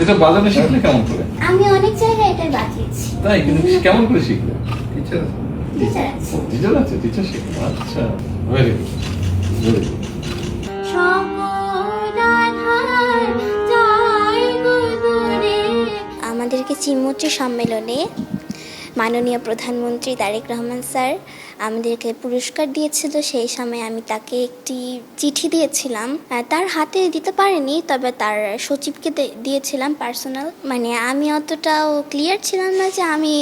এটা বাজানো শিখলে কেমন করে? আমি অনেক জায়গায় এটা বাজিয়েছি। তাই, কিন্তু কেমন করে শিখলে? টিচার আছে। টিচার আছে, টিচার শিখলে। আচ্ছা, ভেরি গুড, ভেরি গুড। আমাদেরকে চিন্মত্রী সম্মেলনে মাননীয় প্রধানমন্ত্রী তারেক রহমান স্যার আমাদেরকে পুরস্কার দিয়েছিল। সেই সময় আমি তাকে একটি চিঠি দিয়েছিলাম, তার হাতে দিতে পারিনি, তবে তার সচিবকে দিয়েছিলাম পার্সোনাল। মানে আমি অতটাও ক্লিয়ার ছিলাম না যে আমি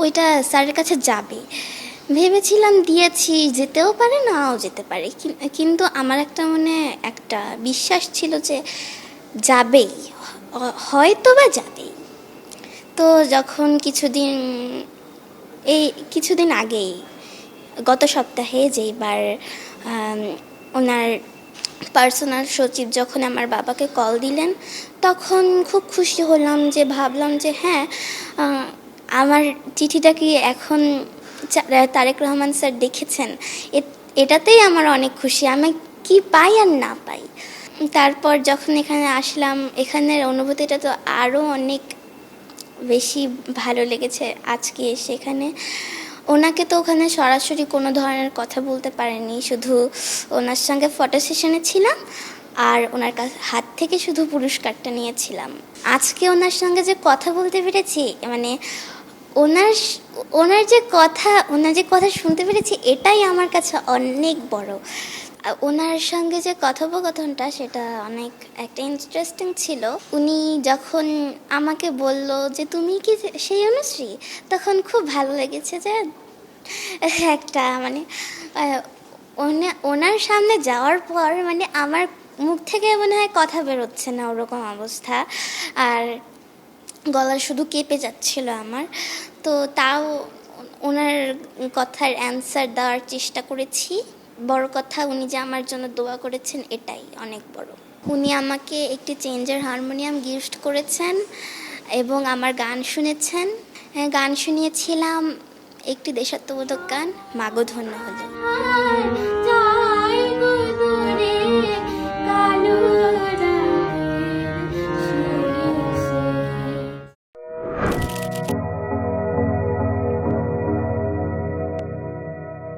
ওইটা স্যারের কাছে যাবে, ভেবেছিলাম দিয়েছি, যেতেও পারে নাও যেতে পারে, কিন্তু আমার একটা বিশ্বাস ছিল যে যাবেই, হয়তো বা যাবেই। তো যখন কিছুদিন আগেই গত সপ্তাহে যেবার ওনার পার্সোনাল সচিব যখন আমার বাবাকে কল দিলেন, তখন খুব খুশি হলাম, যে ভাবলাম যে হ্যাঁ, আমার চিঠিটা কি এখন তারেক রহমান স্যার দেখেছেন, এটাতেই আমার অনেক খুশি, আমি কি পাই আর না পাই। তারপর যখন এখানে আসলাম, এখানের অনুভূতিটা তো আরও অনেক বেশি ভালো লেগেছে আজকে এসে এখানে। ওনাকে তো ওখানে সরাসরি কোনো ধরনের কথা বলতে পারিনি, শুধু ওনার সঙ্গে ফটো সেশনে ছিলাম আর ওনার হাত থেকে শুধু পুরস্কারটা নিয়েছিলাম। আজকে ওনার সঙ্গে যে কথা বলতে পেরেছি, মানে ওনার যে কথা শুনতে পেরেছি, এটাই আমার কাছে অনেক বড়। ওনার সঙ্গে যে কথোপকথনটা, সেটা অনেক একটা ইন্টারেস্টিং ছিল। উনি যখন আমাকে বলল যে তুমি কি সেই অনুশ্রী, তখন খুব ভালো লেগেছে যে একটা ওনার সামনে যাওয়ার পর আমার মুখ থেকে মনে হয় কথা বেরোচ্ছে না, ওরকম অবস্থা, আর গলা শুধু কেঁপে যাচ্ছিল আমার। তো তাও ওনার কথার অ্যান্সার দেওয়ার চেষ্টা করেছি। বড় কথা, উনি যে আমার জন্য দোয়া করেছেন, এটাই অনেক বড়। উনি আমাকে একটি চেঞ্জার হারমোনিয়াম গিফট করেছেন এবং আমার গান শুনেছেন। গান শুনিয়েছিলাম একটি দেশাত্মবোধক গান, মাগো ধন্য হলো।